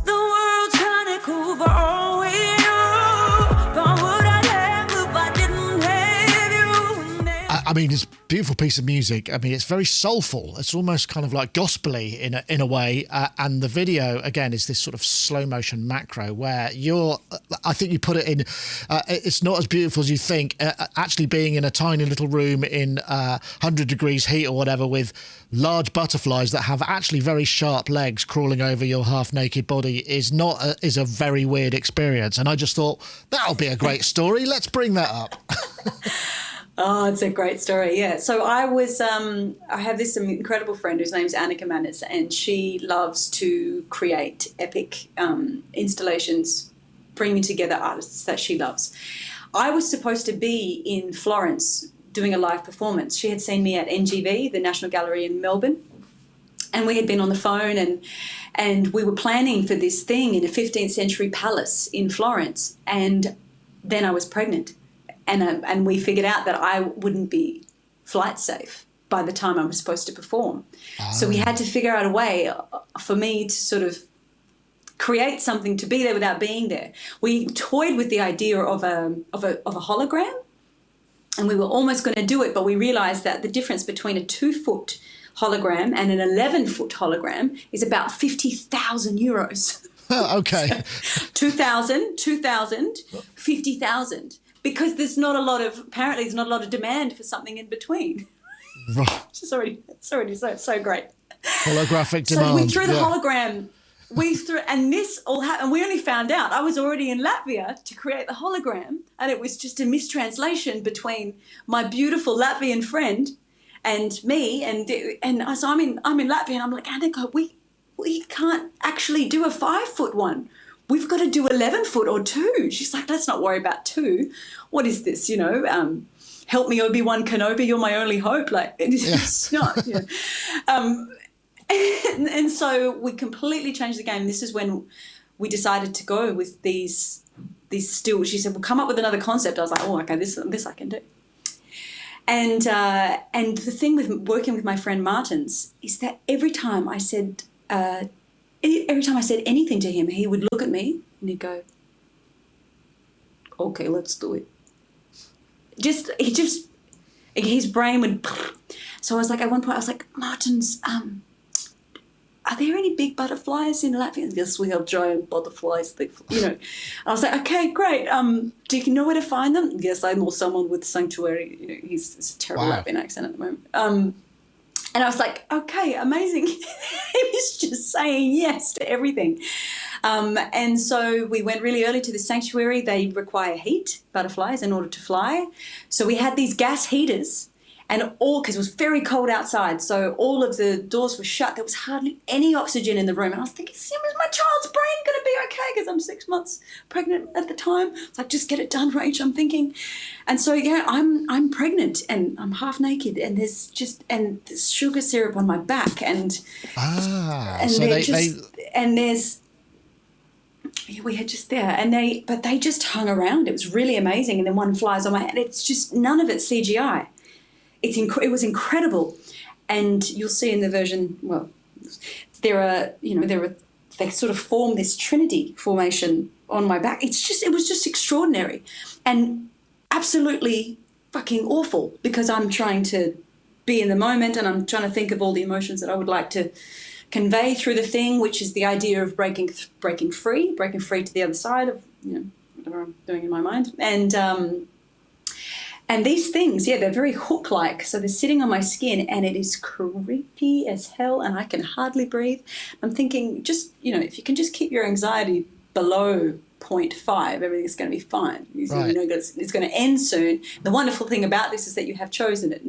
Speaker 3: The world's kinda cool for all we know, but would I have if I didn't have you?
Speaker 1: I mean, it's a beautiful piece of music. I mean, it's very soulful. It's almost kind of like gospel-y in a way. And the video, again, is this sort of slow motion macro where I think you put it in, it's not as beautiful as you think, actually being in a tiny little room in 100 degrees heat or whatever with large butterflies that have actually very sharp legs crawling over your half-naked body is a very weird experience. And I just thought, that'll be a great story. Let's bring that up.
Speaker 2: Oh, it's a great story, yeah. So I have this incredible friend whose name's Annika Manis, and she loves to create epic installations bringing together artists that she loves. I was supposed to be in Florence doing a live performance. She had seen me at NGV, the National Gallery in Melbourne, and we had been on the phone and we were planning for this thing in a 15th century palace in Florence. And then I was pregnant, and we figured out that I wouldn't be flight safe by the time I was supposed to perform. So we had to figure out a way for me to sort of create something to be there without being there. We toyed with the idea of a hologram, and we were almost going to do it, but we realized that the difference between a 2-foot hologram and an 11-foot hologram is about 50,000 euros.
Speaker 1: Okay.
Speaker 2: 2,000, 50,000, because there's not a lot of demand for something in between.
Speaker 1: Right.
Speaker 2: It's already so great.
Speaker 1: Holographic demand.
Speaker 2: So we threw the hologram. And this all happened. We only found out I was already in Latvia to create the hologram, and it was just a mistranslation between my beautiful Latvian friend and me. And so I'm in Latvia, and I'm like, Annika, we can't actually do a 5-foot one. We've got to do 11-foot or 2. She's like, let's not worry about 2. What is this? Help me, Obi-Wan Kenobi. You're my only hope. Like, it's not. You know. And so we completely changed the game. This is when we decided to go with these stills. She said, "We'll come up with another concept." I was like, "Oh, okay, this I can do." And the thing with working with my friend Martins is that every time I said anything to him, he would look at me and he'd go, "Okay, let's do it." His brain would. So I was like, at one point, I was like, "Martins, are there any big butterflies in Latvia?" "Yes, we have giant butterflies." I was like, "Okay, great. Do you know where to find them?" "Yes, I know someone with sanctuary." He's a terrible Latvian accent at the moment. And I was like, "Okay, amazing." He was just saying yes to everything. And so we went really early to the sanctuary. They require heat, butterflies, in order to fly. So we had these gas heaters. And because it was very cold outside, so all of the doors were shut. There was hardly any oxygen in the room. And I was thinking, is my child's brain going to be okay? Because I'm 6 months pregnant at the time. It's like, just get it done, Rach, I'm thinking. And so, I'm pregnant and I'm half naked, and there's sugar syrup on my back. We had just there, but they just hung around. It was really amazing. And then one flies on my head. It's just, none of it's CGI. It was incredible, and you'll see in the version. Well, they sort of form this Trinity formation on my back. It was just extraordinary, and absolutely fucking awful, because I'm trying to be in the moment, and I'm trying to think of all the emotions that I would like to convey through the thing, which is the idea of breaking free to the other side of whatever I'm doing in my mind, And these things, they're very hook-like. So they're sitting on my skin, and it is creepy as hell, and I can hardly breathe. I'm thinking, just, if you can just keep your anxiety below 0.5, everything's going to be fine.
Speaker 1: Right.
Speaker 2: It's going to end soon. The wonderful thing about this is that you have chosen it.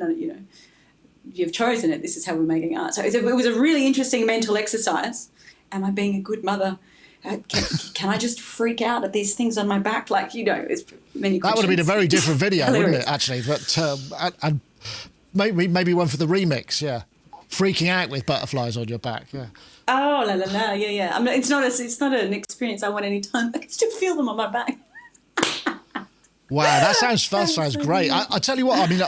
Speaker 2: You've chosen it. This is how we're making art. So it was a really interesting mental exercise. Am I being a good mother? Can I just freak out at these things on my back? It's many questions.
Speaker 1: That would have been a very different video, wouldn't it, actually? But and maybe one for the remix, yeah. Freaking out with butterflies on your back, yeah.
Speaker 2: Oh, la, la, la, yeah. I mean, it's not an experience I want any time. I can still feel them on my back.
Speaker 1: Wow, that sounds great. I tell you what, I mean,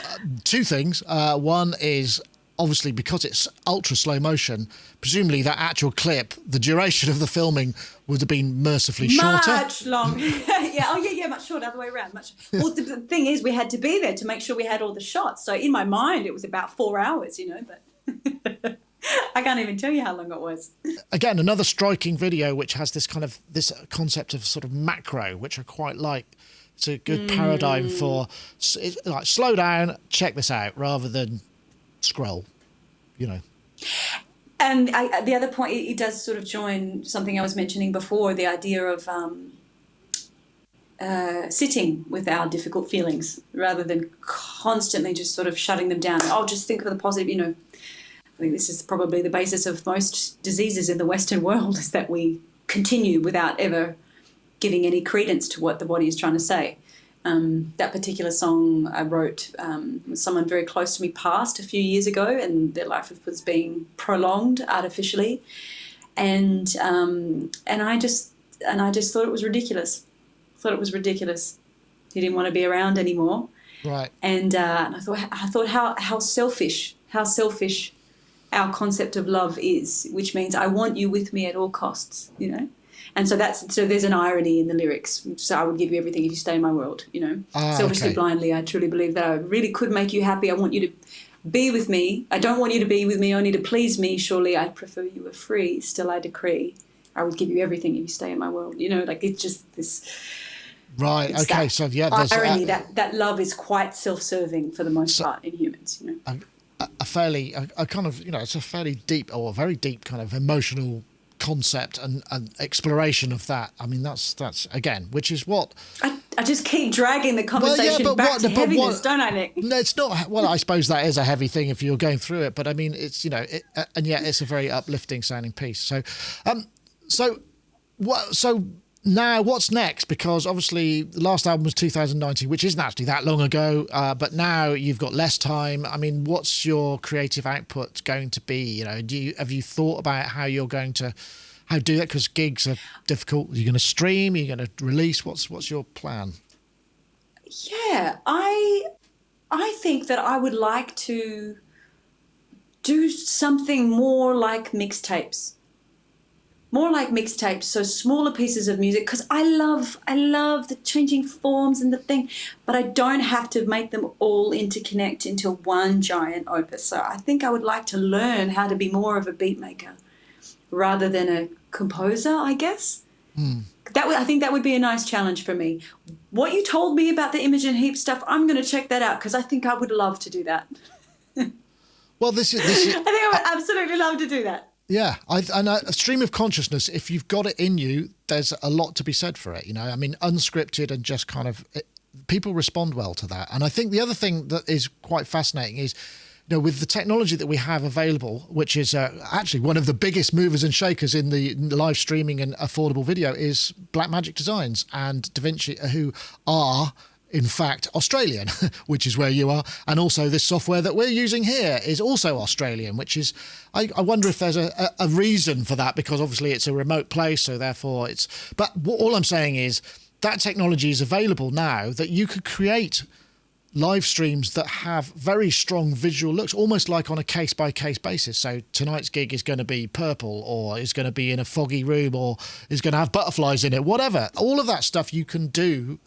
Speaker 1: 2 things. One is, obviously, because it's ultra slow motion, presumably that actual clip, the duration of the filming would have been mercifully shorter.
Speaker 2: Much longer. Much shorter, other way around. Well, the thing is, we had to be there to make sure we had all the shots. So in my mind, it was about 4 hours, but I can't even tell you how long it was.
Speaker 1: Again, another striking video which has this concept of sort of macro, which I quite like. It's a good paradigm for, like, slow down, check this out, rather than scroll,
Speaker 2: And the other point, it does sort of join something I was mentioning before, the idea of sitting with our difficult feelings rather than constantly just sort of shutting them down. Oh, just think of the positive, I think this is probably the basis of most diseases in the Western world, is that we continue without ever giving any credence to what the body is trying to say. That particular song I wrote, someone very close to me passed a few years ago, and their life was being prolonged artificially, and I just thought it was ridiculous. He didn't want to be around anymore,
Speaker 1: right?
Speaker 2: And I thought how selfish our concept of love is, which means I want you with me at all costs, you know. And so there's an irony in the lyrics. So I would give you everything if you stay in my world, you know. Selfishly,
Speaker 1: okay.
Speaker 2: blindly, I truly believe that I really could make you happy. I want you to be with me. I don't want you to be with me only to please me. Surely I'd prefer you were free. Still I decree. I would give you everything if you stay in my world. You know, like it's just this.
Speaker 1: Right. Okay. So yeah, there's
Speaker 2: irony that love is quite self-serving for the most part in humans. You know,
Speaker 1: a kind of, you know, it's a fairly deep or a very deep kind of emotional concept and exploration of that. I mean, that's again, which is what
Speaker 2: I just keep dragging the conversation back to heaviness, don't I, Nick?
Speaker 1: No, it's not. Well, I suppose that is a heavy thing if you're going through it, but I mean, it's, you know, and yet it's a very uplifting sounding piece. So, so now what's next? Because obviously the last album was 2019, which isn't actually that long ago, but now you've got less time. I mean, what's your creative output going to be? You know, have you thought about how you're going to do that? Because gigs are difficult. Are you going to stream? Are you going to release? What's your plan?
Speaker 2: Yeah, I think that I would like to do something more like mixtapes. So smaller pieces of music, because I love the changing forms and the thing, but I don't have to make them all interconnect into one giant opus. So I think I would like to learn how to be more of a beat maker rather than a composer, I guess. I think that would be a nice challenge for me. What you told me about the Imogen Heap stuff, I'm going to check that out because I think I would love to do that.
Speaker 1: Well, this is
Speaker 2: I think I would absolutely love to do that.
Speaker 1: Yeah, and a stream of consciousness, if you've got it in you, there's a lot to be said for it, you know. I mean, unscripted and just kind of, people respond well to that. And I think the other thing that is quite fascinating is, you know, with the technology that we have available, which is actually one of the biggest movers and shakers in the live streaming and affordable video, is Blackmagic Designs and DaVinci, who are in fact Australian, which is where you are, and also this software that we're using here is also Australian, which is, I wonder if there's a reason for that, because obviously it's a remote place, so therefore it's, but all I'm saying is that technology is available now that you could create live streams that have very strong visual looks, almost like on a case-by-case basis. So tonight's gig is going to be purple, or is going to be in a foggy room, or is going to have butterflies in it, whatever. All of that stuff you can do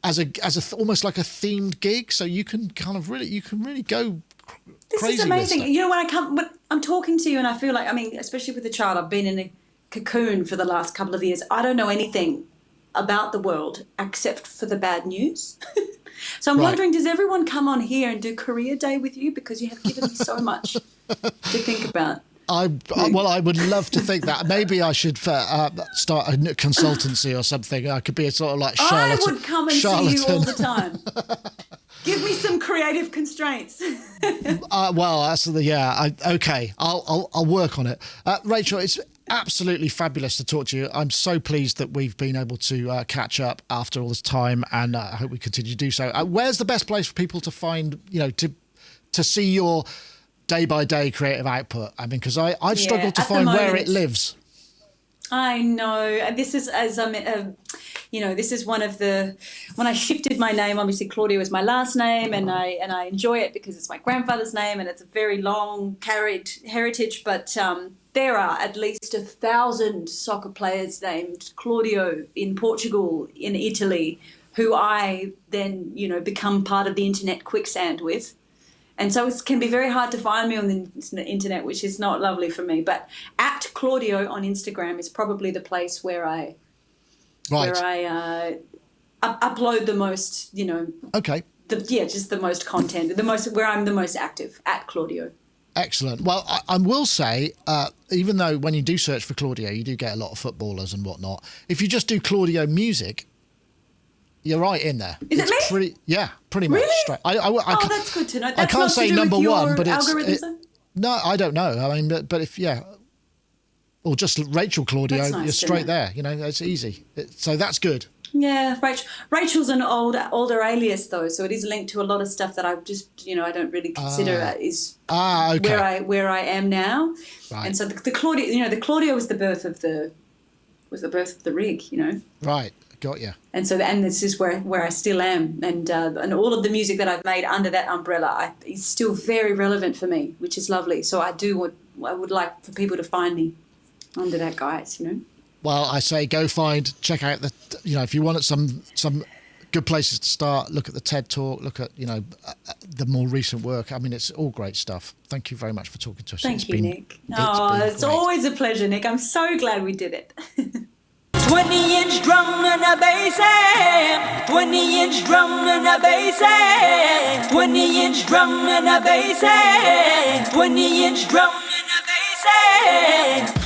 Speaker 1: as a almost like a themed gig, so you can kind of really go
Speaker 2: this
Speaker 1: crazy.
Speaker 2: This is amazing.
Speaker 1: With
Speaker 2: you know, when I'm talking to you and I feel like, I mean, especially with the child, I've been in a cocoon for the last couple of years. I don't know anything about the world except for the bad news. So I'm wondering, does everyone come on here and do career day with you, because you have given me so much to think about?
Speaker 1: Well, I would love to think that. Maybe I should start a consultancy or something. I could be a sort of like charlatan.
Speaker 2: I would come and see you all the time. Give me some creative constraints.
Speaker 1: Well, that's okay. I'll work on it. Rachel, it's absolutely fabulous to talk to you. I'm so pleased that we've been able to catch up after all this time, and I hope we continue to do so. Where's the best place for people to find, you know, to see your day-by-day creative output? I mean, because I've struggled to find where it lives.
Speaker 2: I know. This is, as this is one of the, when I shifted my name, obviously Claudio is my last name, and I enjoy it because it's my grandfather's name and it's a very long carried heritage, but there are at least 1,000 soccer players named Claudio in Portugal, in Italy, who I then, you know, become part of the internet quicksand with. And so it can be very hard to find me on the internet, which is not lovely for me. But at Claudio on Instagram is probably the place where I upload the most, you know.
Speaker 1: Okay.
Speaker 2: Just the most content, where I'm the most active, at Claudio.
Speaker 1: Excellent. Well, I will say, even though when you do search for Claudio, you do get a lot of footballers and whatnot, if you just do Claudio music, you're right in there.
Speaker 2: Is it me?
Speaker 1: Pretty much.
Speaker 2: Really?
Speaker 1: Straight.
Speaker 2: That's good to know. That's
Speaker 1: I can't say number one, but
Speaker 2: it's
Speaker 1: no, I don't know. I mean, but if or just Rachel Claudio,
Speaker 2: That's nice,
Speaker 1: you're straight
Speaker 2: isn't it?
Speaker 1: there. You know, it's easy. So that's good.
Speaker 2: Yeah, Rachel's an older alias though, so it is linked to a lot of stuff that I've just, I don't really consider is
Speaker 1: okay.
Speaker 2: where I am now.
Speaker 1: Right.
Speaker 2: And so the Claudio, the Claudio was the birth of the rig,
Speaker 1: Right, got you.
Speaker 2: And so, and this is where I still am, and all of the music that I've made under that umbrella is still very relevant for me, which is lovely. So I would like for people to find me under that guise,
Speaker 1: Well, I say check out if you want some good places to start, look at the TED Talk, look at, the more recent work. I mean, it's all great stuff. Thank you very much for talking to us.
Speaker 2: Thank you, Nick. It's always a pleasure, Nick. I'm so glad we did it.
Speaker 3: 20-inch drum and a bass amp, 20-inch drum and a bass amp, 20-inch drum and a bass amp, 20-inch drum and a bass amp.